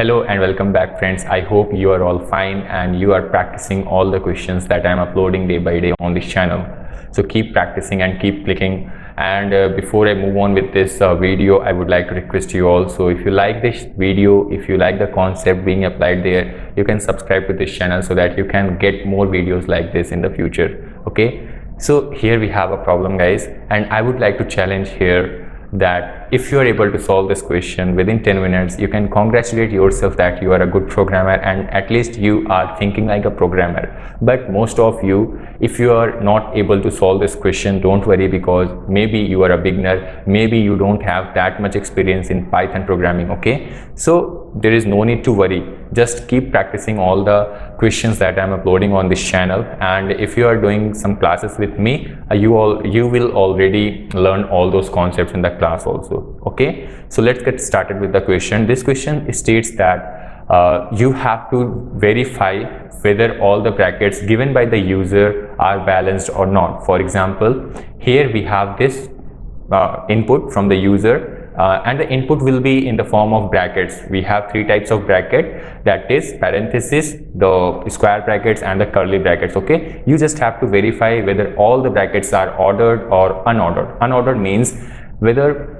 Hello and welcome back, friends. I hope you are all fine and you are practicing all the questions that I am uploading day by day on this channel. So keep practicing and keep clicking. And before I move on with this video, I would like to request you all. So if you like this video, if you like the concept being applied there, you can subscribe to this channel so that you can get more videos like this in the future. Okay. So here we have a problem, guys, and I would like to challenge here that if you are able to solve this question within 10 minutes, you can congratulate yourself that you are a good programmer and at least you are thinking like a programmer. But most of you, if you are not able to solve this question, don't worry, because maybe you are a beginner, maybe you don't have that much experience in Python programming. Okay, so there is no need to worry. Just keep practicing all the questions that I'm uploading on this channel, and if you are doing some classes with me, you will already learn all those concepts in the class also. Okay, so let's get started with the question. This question states that you have to verify whether all the brackets given by the user are balanced or not. For example, here we have this input from the user, and the input will be in the form of brackets. We have three types of bracket, that is parenthesis, the square brackets and the curly brackets. Okay, you just have to verify whether all the brackets are ordered or unordered. Unordered means whether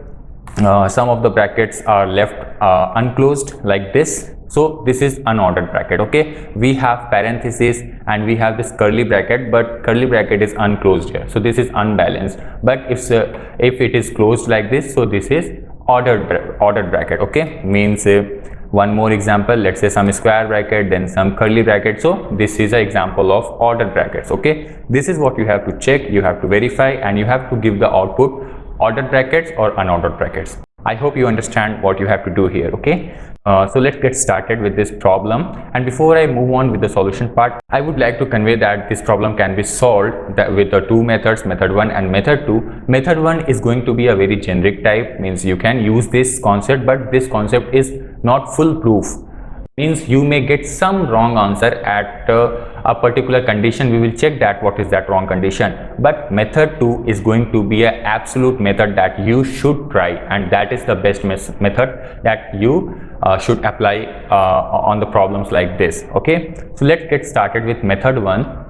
some of the brackets are left unclosed like this. So this is unordered bracket. Okay, we have parenthesis and we have this curly bracket, but curly bracket is unclosed here, so this is unbalanced. But if it is closed like this, so this is ordered bracket. Okay, means one more example, let's say some square bracket, then some curly bracket. So this is an example of ordered brackets. Okay, this is what you have to check, you have to verify, and you have to give the output ordered brackets or unordered brackets. I hope you understand what you have to do here. Okay, so let's get started with this problem, and before I move on with the solution part, I would like to convey that this problem can be solved with the two methods, method 1 and method 2. Method 1 is going to be a very generic type, means you can use this concept, but this concept is not foolproof. Means you may get some wrong answer at a particular condition. We will check that what is that wrong condition. But method 2 is going to be an absolute method that you should try, and that is the best method that you should apply on the problems like this. Okay, so let's get started with method 1.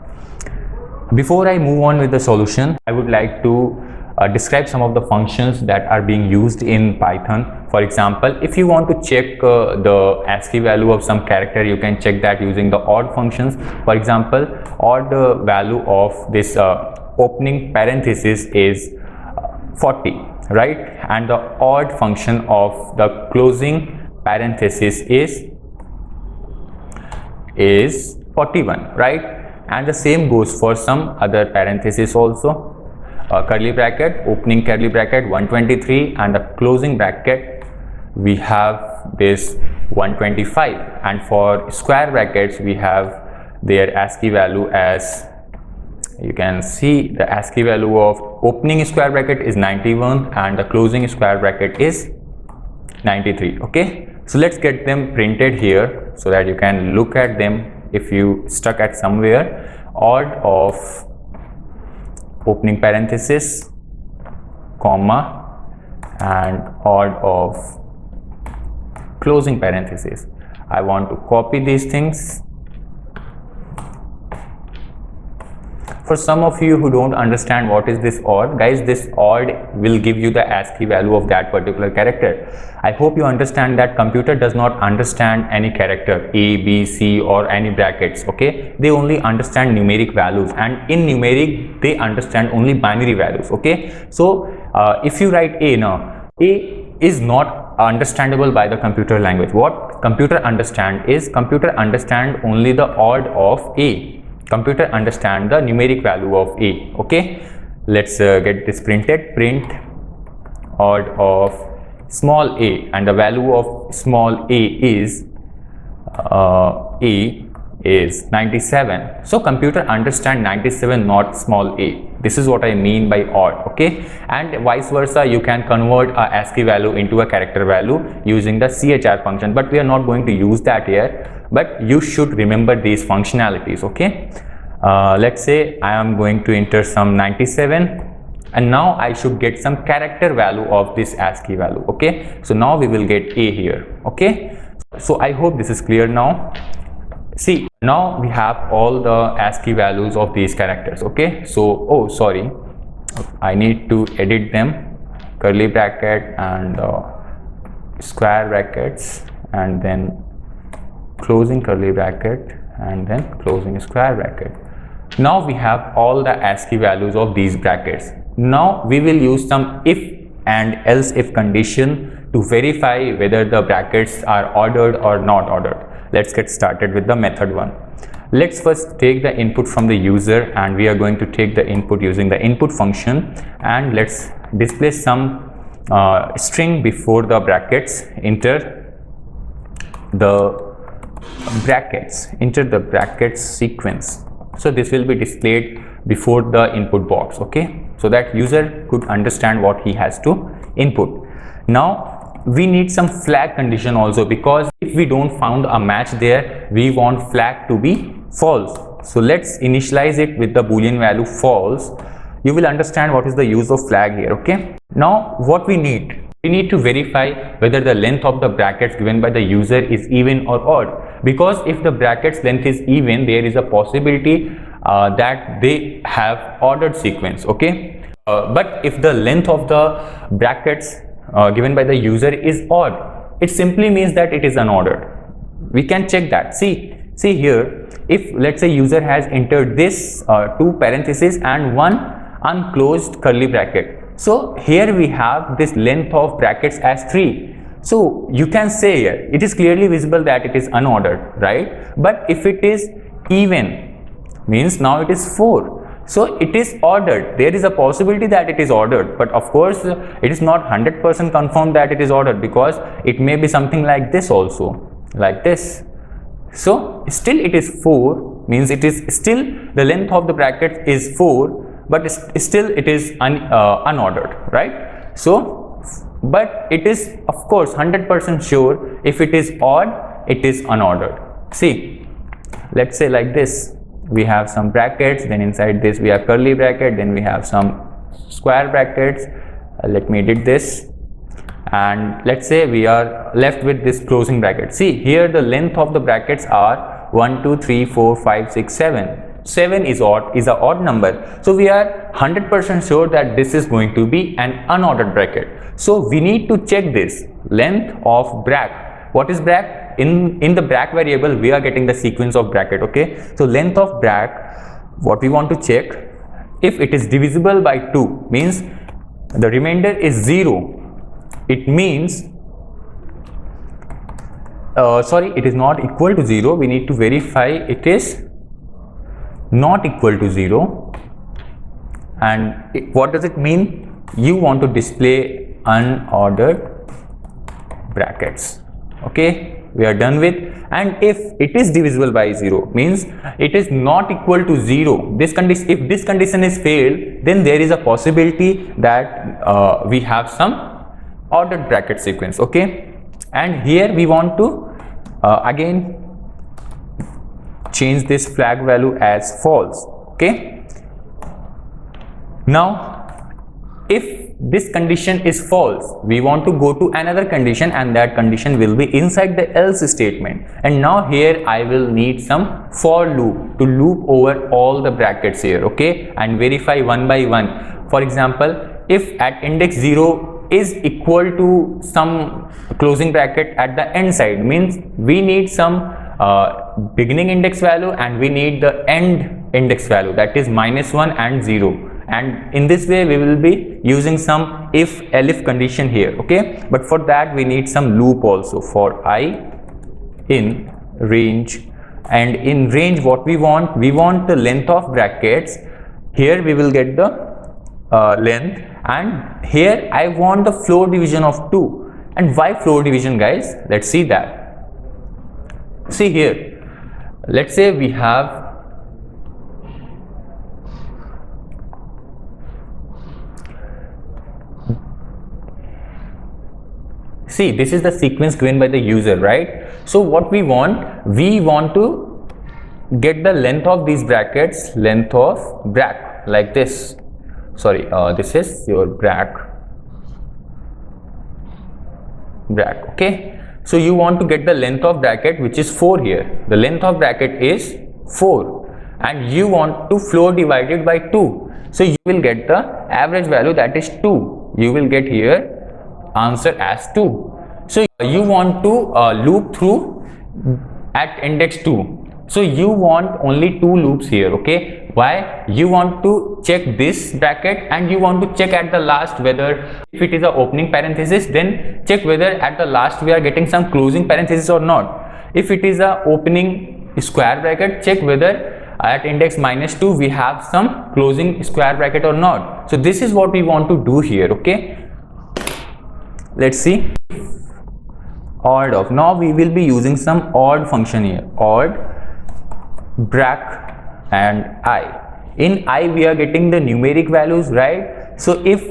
Before I move on with the solution, I would like to describe some of the functions that are being used in Python. For example, if you want to check the ASCII value of some character, you can check that using the odd functions. For example, odd value of this opening parenthesis is 40, right? And the odd function of the closing parenthesis is 41, right? And the same goes for some other parenthesis also. Curly bracket, opening curly bracket 123, and the closing bracket we have this 125, and for square brackets we have their ASCII value as, you can see the ASCII value of opening square bracket is 91 and the closing square bracket is 93. Okay, so let's get them printed here so that you can look at them if you stuck at somewhere. Odd of opening parenthesis, comma, and odd of closing parenthesis. I want to copy these things. For some of you who don't understand what is this odd, guys, this odd will give you the ASCII value of that particular character. I hope you understand that computer does not understand any character A, B, C or any brackets. Okay, they only understand numeric values, and in numeric they understand only binary values. Okay, so if you write A now, A is not understandable by the computer language. What computer understand is, computer understand only the odd of A. Computer understand the numeric value of A. Okay, let's get this printed. Print odd of small a, and the value of small a is 97. So computer understand 97, not small a. This is what I mean by odd. Okay, and vice versa, you can convert a ASCII value into a character value using the CHR function, but we are not going to use that here. But you should remember these functionalities. Okay, let's say I am going to enter some 97, and now I should get some character value of this ASCII value. Okay, so now we will get a here. Okay, So I hope this is clear now. See, now we have all the ASCII values of these characters. Okay, so oh sorry, I need to edit them, curly bracket and square brackets, and then closing curly bracket and then closing square bracket. Now we have all the ASCII values of these brackets. Now we will use some if and else if condition to verify whether the brackets are ordered or not ordered. Let's get started with the method one. Let's first take the input from the user, and we are going to take the input using the input function, and let's display some string before the brackets. Enter the brackets sequence. So this will be displayed before the input box, okay, so that user could understand what he has to input. Now we need some flag condition also, because if we don't found a match there, we want flag to be false. So let's initialize it with the boolean value false. You will understand what is the use of flag here. Okay, now what we need to verify whether the length of the brackets given by the user is even or odd, because if the brackets length is even, there is a possibility that they have ordered sequence. Okay, but if the length of the brackets given by the user is odd, it simply means that it is unordered. We can check that. See here, if let's say user has entered this two parentheses and one unclosed curly bracket, so here we have this length of brackets as 3. So you can say here it is clearly visible that it is unordered, right? But if it is even, means now it is 4. So it is ordered. There is a possibility that it is ordered, but of course it is not 100% confirmed that it is ordered, because it may be something like this also, like this. So still it is 4, means it is still the length of the bracket is 4, but still it is unordered, right? So but it is of course 100% sure if it is odd, it is unordered. See, let's say like this, we have some brackets, then inside this we have curly bracket, then we have some square brackets. Let me edit this, and let's say we are left with this closing bracket. See here, the length of the brackets are 1 2 3 4 5 6 7. 7 is odd, is a odd number, so we are 100% sure that this is going to be an unordered bracket. So we need to check this length of bracket. What is bracket? In the bracket variable we are getting the sequence of bracket. Okay, so length of bracket, what we want to check, if it is divisible by 2, means the remainder is 0, it means sorry, it is not equal to 0. We need to verify it is not equal to 0. And what does it mean? You want to display unordered brackets. Okay, we are done with. And if it is divisible by 0, means it is not equal to 0. This condition, if this condition is failed, then there is a possibility that we have some ordered bracket sequence. Okay, and here we want to again change this flag value as false. Okay, now if this condition is false, we want to go to another condition, and that condition will be inside the else statement. And now here I will need some for loop to loop over all the brackets here. Okay, and verify one by one. For example, if at index 0 is equal to some closing bracket at the end side, means we need some beginning index value and we need the end index value, that is -1 and 0. And in this way we will be using some if elif condition here. Okay, but for that we need some loop also for I in range. And in range what we want the length of brackets. Here we will get the length, and here I want the floor division of 2. And why floor division, guys? Let's see that. See here, let's say we have see, this is the sequence given by the user, right? So what we want to get the length of these brackets, length of bracket, like this. Sorry, this is your bracket. Okay, So you want to get the length of bracket, which is 4 here. The length of bracket is 4 and you want to floor divided by 2. So you will get the average value, that is 2. You will get here answer as 2. So you want to loop through at index 2. So you want only 2 loops here, okay? Why? You want to check this bracket and you want to check at the last whether if it is a opening parenthesis, then check whether at the last we are getting some closing parenthesis or not. If it is a opening square bracket, check whether at index -2 we have some closing square bracket or not. So this is what we want to do here, okay? Let's see. Odd of, now we will be using some odd function here, odd brack and I. In I we are getting the numeric values, right? So if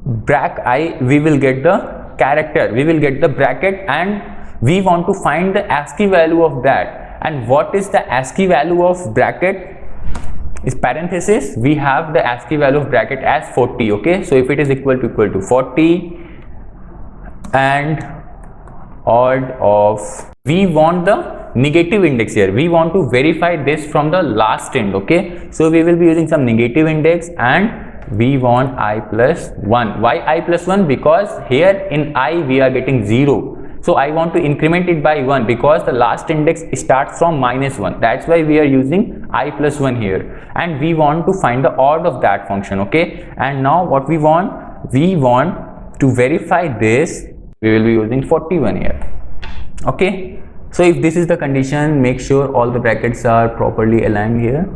brack I, we will get the character, we will get the bracket, and we want to find the ASCII value of that. And what is the ASCII value of bracket? Is parenthesis. We have the ASCII value of bracket as 40, okay? So if it is equal to 40 and odd of, we want the negative index here. We want to verify this from the last end, okay? So we will be using some negative index and we want I plus 1. Why I plus 1? Because here in I we are getting 0. So I want to increment it by 1 because the last index starts from -1. That's why we are using I plus 1 here. And we want to find the odd of that function, okay? And now what we want? We want to verify this. We will be using 41 here, okay? So if this is the condition, make sure all the brackets are properly aligned here.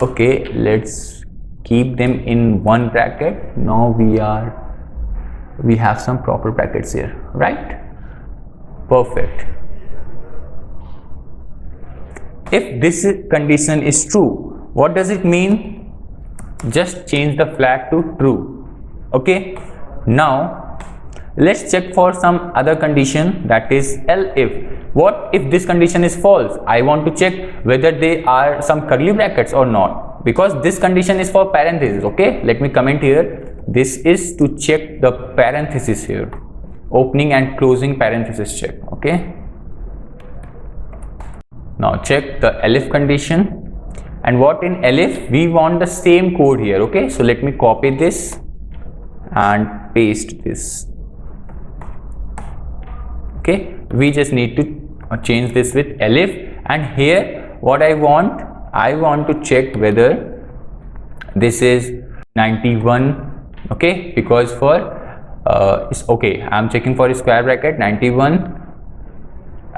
Okay, let's keep them in one bracket. Now we have some proper brackets here, right? Perfect. If this condition is true, what does it mean? Just change the flag to true, okay? Now let's check for some other condition, that is elif. What if this condition is false? I want to check whether they are some curly brackets or not, because this condition is for parenthesis, okay? Let me comment here. This is to check the parenthesis here, opening and closing parenthesis check, okay? Now check the elif condition. And what in elif? We want the same code here, okay? So let me copy this and paste this. Okay, we just need to change this with elif. And here what I want to check whether this is 91, okay? Because for it's okay, I'm checking for a square bracket 91,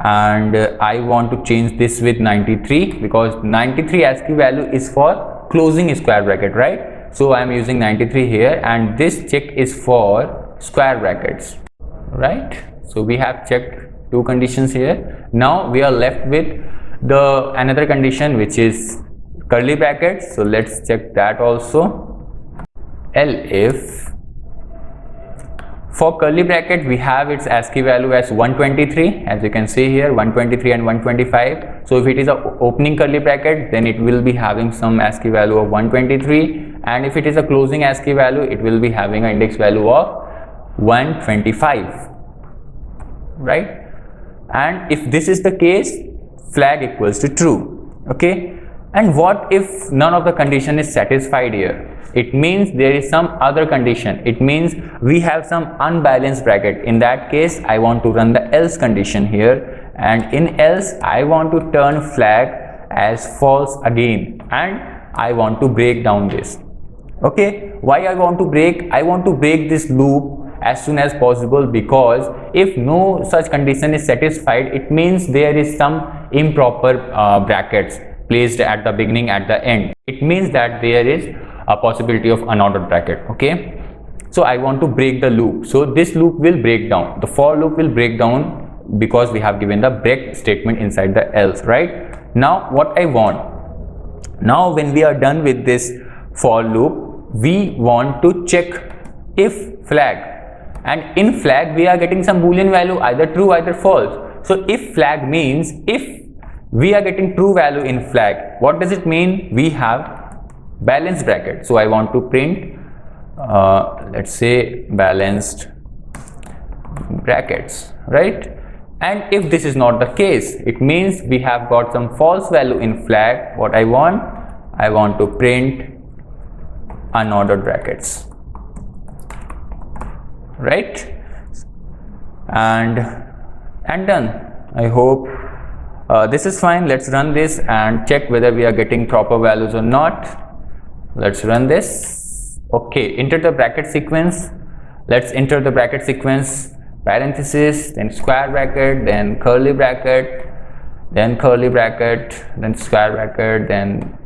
and I want to change this with 93 because 93 ASCII value is for closing square bracket, right? So I'm using 93 here, and this check is for square brackets, right? So we have checked 2 conditions here. Now we are left with the another condition, which is curly brackets. So let's check that also. Elif, for curly bracket we have its ASCII value as 123, as you can see here, 123 and 125. So if it is a opening curly bracket, then it will be having some ASCII value of 123, and if it is a closing ASCII value, it will be having an index value of 125, right? And if this is the case, flag equals to true, okay? And what if none of the condition is satisfied here? It means there is some other condition. It means we have some unbalanced bracket. In that case, I want to run the else condition here, and in else I want to turn flag as false again, and I want to break down this, okay? Why I want to break? I want to break this loop as soon as possible, because if no such condition is satisfied, it means there is some improper brackets placed at the beginning, at the end. It means that there is a possibility of unordered bracket, okay? So I want to break the loop. So this loop will break down, the for loop will break down, because we have given the break statement inside the else, right? Now what I want, now when we are done with this for loop, we want to check if flag, and in flag we are getting some boolean value, either true either false. So if flag means if we are getting true value in flag, what does it mean? We have balanced bracket. So I want to print let's say balanced brackets, right? And if this is not the case, it means we have got some false value in flag. What I want to print unordered brackets, right? And done. I hope this is fine. Let's run this and check whether we are getting proper values or not. Let's run this. Okay, enter the bracket sequence. Let's enter the bracket sequence: parenthesis, then square bracket, then curly bracket, then curly bracket, then square bracket, then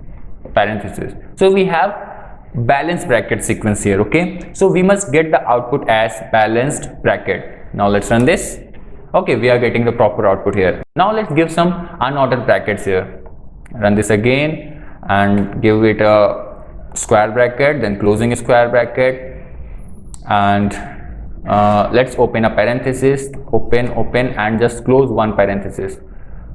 parenthesis. So we have balanced bracket sequence here. Okay, so we must get the output as balanced bracket. Now let's run this. Okay, we are getting the proper output here. Now let's give some unordered brackets here. Run this again and give it a square bracket, then closing a square bracket, and let's open a parenthesis, open and just close one parenthesis.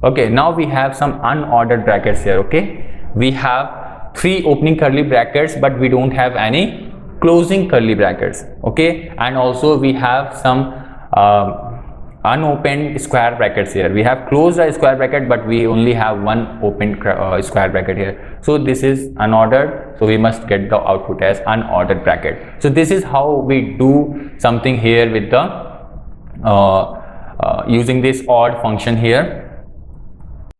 Okay, now we have some unordered brackets here. Okay, we have 3 opening curly brackets, but we don't have any closing curly brackets. Okay, and also we have some unopened square brackets here. We have closed a square bracket, but we only have one open square bracket here. So this is unordered, so we must get the output as unordered bracket. So this is how we do something here with the using this odd function here.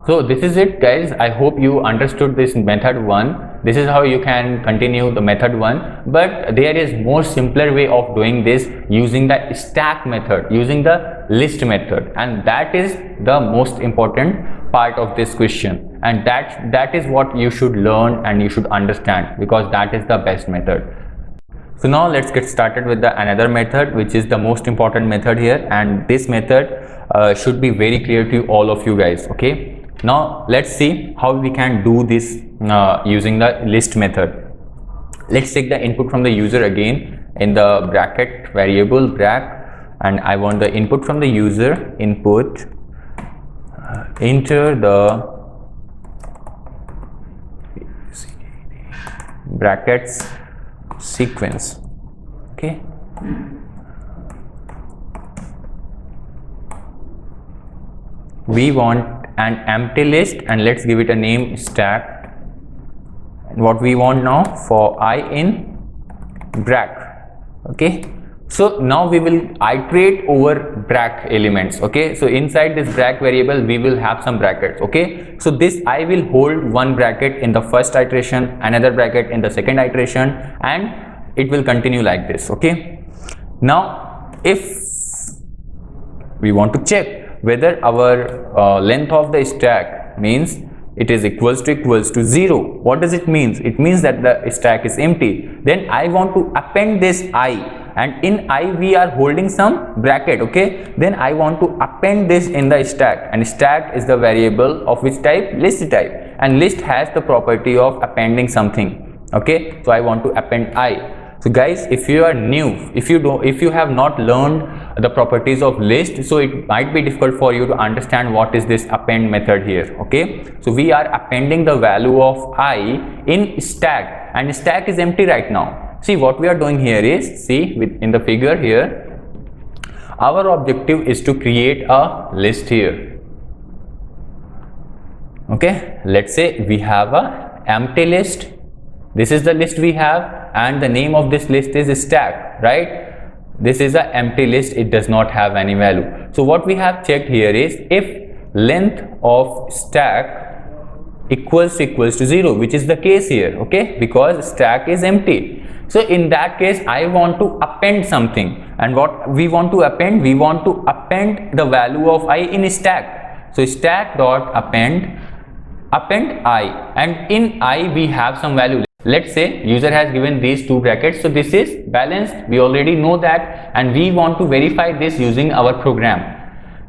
So this is it, guys. I hope you understood this method 1. This is how you can continue the method 1, but there is more simpler way of doing this using the stack method, using the list method, and that is the most important part of this question, and that is what you should learn and you should understand, because that is the best method. So now let's get started with the another method, which is the most important method here, and this method should be very clear to all of you guys. Okay, now let's see how we can do this using the list method. Let's take the input from the user again in the bracket variable brack, and I want the input from the user input. Enter the brackets sequence. Okay, we want an empty list, and let's give it a name stack. What we want now for I in brack. Okay, so now we will iterate over brack elements. Okay, so inside this brack variable we will have some brackets. Okay, so this I will hold one bracket in the first iteration, another bracket in the second iteration, and it will continue like this. Okay, now if we want to check whether our length of the stack means it is equals to 0. What does it mean? It means that the stack is empty. Then I want to append this I, and in I we are holding some bracket. Okay, then I want to append this in the stack, and stack is the variable of which type? List type, and list has the property of appending something. Okay, so I want to append I. So guys, if you are new, if you have not learned the properties of list, so it might be difficult for you to understand what is this append method here. Okay, so we are appending the value of I in stack, and stack is empty right now. See, what we are doing here is, see in the figure here, our objective is to create a list here. Okay, let's say we have a empty list. This is the list we have, and the name of this list is stack, right? This is an empty list, it does not have any value. So what we have checked here is if length of stack equals to 0, which is the case here. Okay, because stack is empty. So in that case I want to append something, and what we want to append? We want to append the value of I in stack. So stack dot append I, and in I we have some value. Let's say user has given these 2 brackets, so this is balanced, we already know that, and we want to verify this using our program.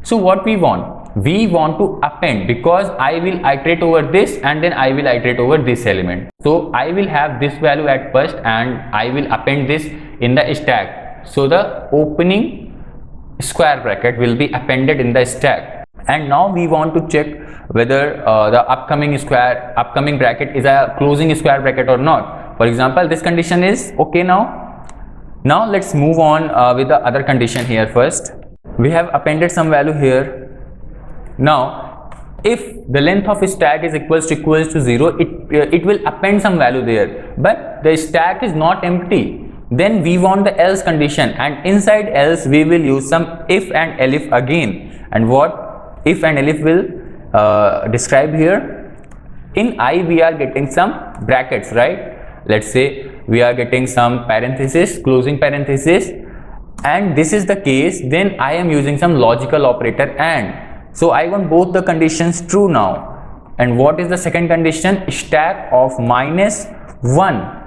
So what we want? We want to append, because I will iterate over this and then I will iterate over this element. So I will have this value at first and I will append this in the stack. So the opening square bracket will be appended in the stack. And now we want to check whether the upcoming bracket is a closing square bracket or not. For example, this condition is okay. Now let's move on with the other condition here first. we have appended some value here. Now if the length of stack is equals to 0, it will append some value there, but the stack is not empty. Then we want the else condition, and inside else we will use some if and elif again. And what if and elif will describe here? In I we are getting some brackets, right? Let's say we are getting some parenthesis, closing parenthesis, and this is the case. Then I am using some logical operator and. So I want both the conditions true now. And what is the second condition? Stack of -1.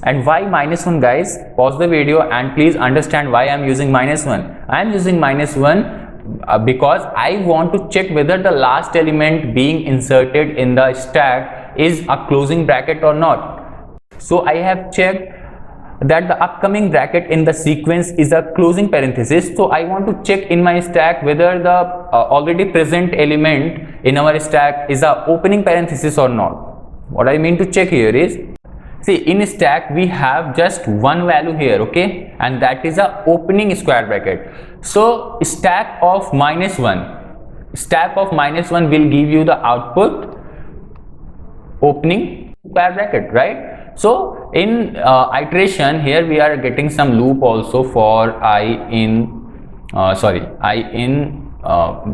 And why -1, guys? Pause the video and please understand why I am using -1. I am using -1 because I want to check whether the last element being inserted in the stack is a closing bracket or not. So I have checked that the upcoming bracket in the sequence is a closing parenthesis. So I want to check in my stack whether the already present element in our stack is a opening parenthesis or not. What I mean to check here is, see, in stack we have just one value here, okay, and that is a opening square bracket. So stack of -1 will give you the output opening square bracket, right? So in iteration here we are getting some loop also for I in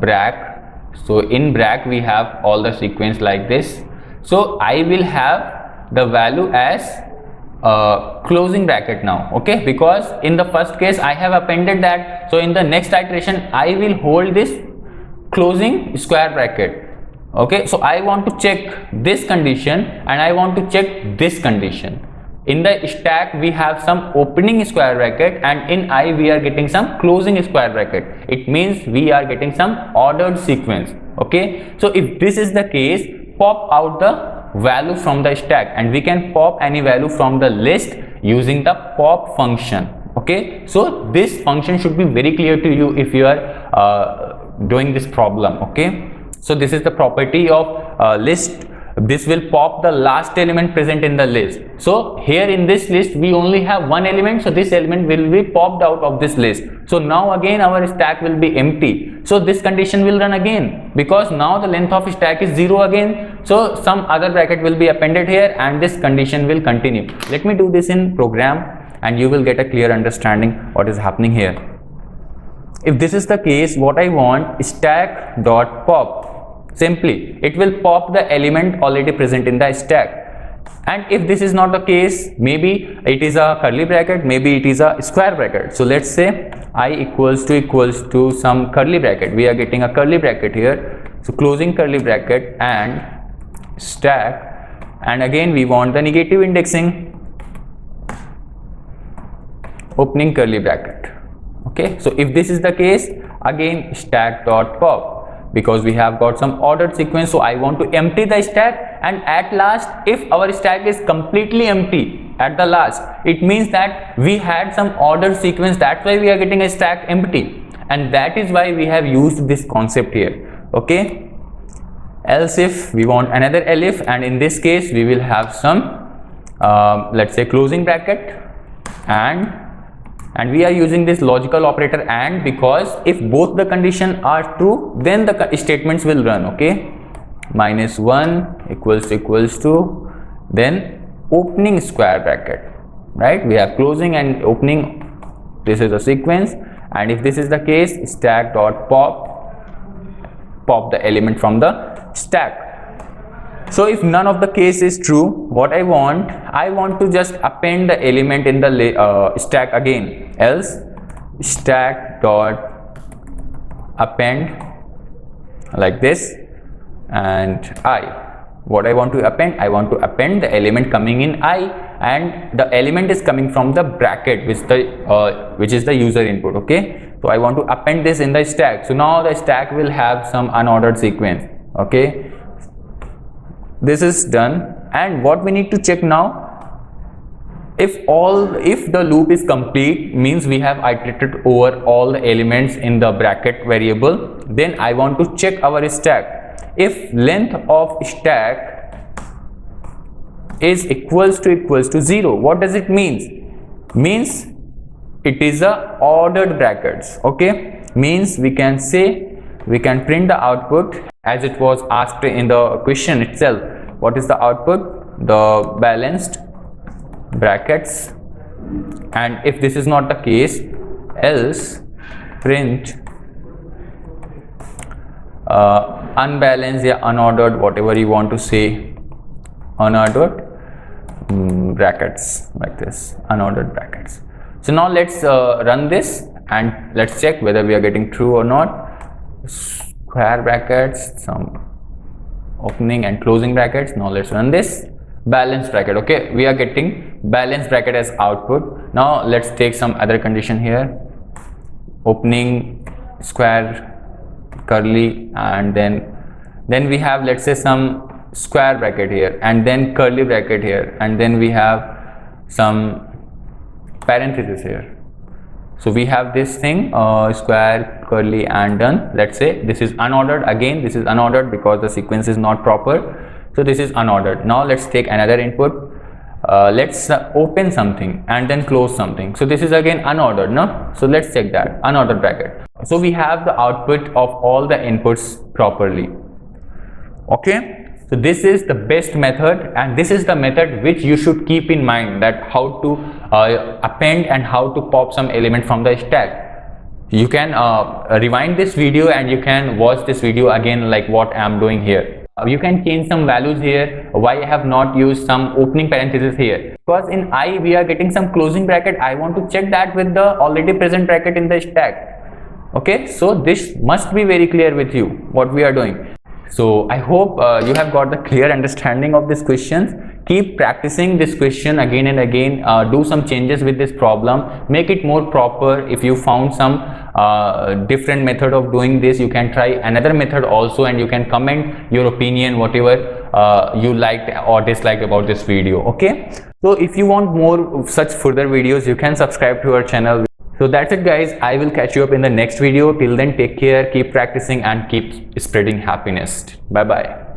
brack. So in brack we have all the sequence like this. So I will have the value as closing bracket now, okay, because in the first case I have appended that. So in the next iteration I will hold this closing square bracket. Okay, so I want to check this condition and I want to check this condition. In the stack we have some opening square bracket, and in I we are getting some closing square bracket. It means we are getting some ordered sequence. Okay, so if this is the case, pop out the value from the stack, and we can pop any value from the list using the pop function. Okay, so this function should be very clear to you if you are doing this problem. Okay, so this is the property of list. This will pop the last element present in the list. So here in this list we only have one element, so this element will be popped out of this list. So now again our stack will be empty. So this condition will run again, because now the length of stack is 0 again. So some other bracket will be appended here and this condition will continue. Let me do this in program and you will get a clear understanding what is happening here. If this is the case, what I want, stack dot pop. Simply it will pop the element already present in the stack. And if this is not the case, maybe it is a curly bracket, maybe it is a square bracket. So let's say I equals to some curly bracket. We are getting a curly bracket here. So closing curly bracket and stack, and again we want the negative indexing, opening curly bracket. Okay, so if this is the case, again stack dot pop, because we have got some ordered sequence. So I want to empty the stack, and at last if our stack is completely empty at the last, it means that we had some ordered sequence. That's why we are getting a stack empty, and that is why we have used this concept here. Okay, else if we want another elif, and in this case we will have some let's say closing bracket, and we are using this logical operator and, because if both the conditions are true then the statements will run. Okay, -1 equals to then opening square bracket, right? We have closing and opening. This is a sequence, and if this is the case, stack dot pop the element from the stack. So if none of the case is true, what I want to just append the element in the stack again. Else stack dot append like this, and what I want to append, I want to append the element coming in I, and the element is coming from the bracket which is the user input. Okay, so I want to append this in the stack. So now the stack will have some unordered sequence. Okay, this is done, and what we need to check now, if the loop is complete, means we have iterated over all the elements in the bracket variable. Then I want to check our stack. If length of stack is equals to 0, what does it means? Means it is a ordered brackets. Okay, means we can say, we can print the output as it was asked in the question itself. What is the output? The balanced brackets. And if this is not the case, else print unbalanced, yeah, unordered, whatever you want to say, unordered brackets, like this, unordered brackets. So now let's run this and let's check whether we are getting true or not. Square brackets, some opening and closing brackets. Now let's run this. Balanced bracket. Okay, we are getting balanced bracket as output. Now let's take some other condition here. Opening, square, curly, and then we have, let's say, some square bracket here, and then curly bracket here, and then we have some parenthesis here. So we have this thing, square, curly, and done. Let's say this is unordered. Again, this is unordered because the sequence is not proper. So this is unordered. Now let's take another input. Let's open something and then close something. So this is again unordered, no? So let's check that, unordered bracket. So we have the output of all the inputs properly. Okay, so this is the best method, and this is the method which you should keep in mind, that how to append and how to pop some element from the stack. You can rewind this video and you can watch this video again, like what I am doing here. You can change some values here. Why I have not used some opening parenthesis here? Because in I we are getting some closing bracket. I want to check that with the already present bracket in the stack. Okay, so this must be very clear with you what we are doing. So I hope you have got the clear understanding of these questions. Keep practicing this question again and again. Do some changes with this problem. Make it more proper. If you found some different method of doing this, you can try another method also, and you can comment your opinion, whatever you liked or disliked about this video. Okay, so if you want more such further videos, you can subscribe to our channel. So that's it, guys. I will catch you up in the next video. Till then, take care, keep practicing, and keep spreading happiness. Bye bye.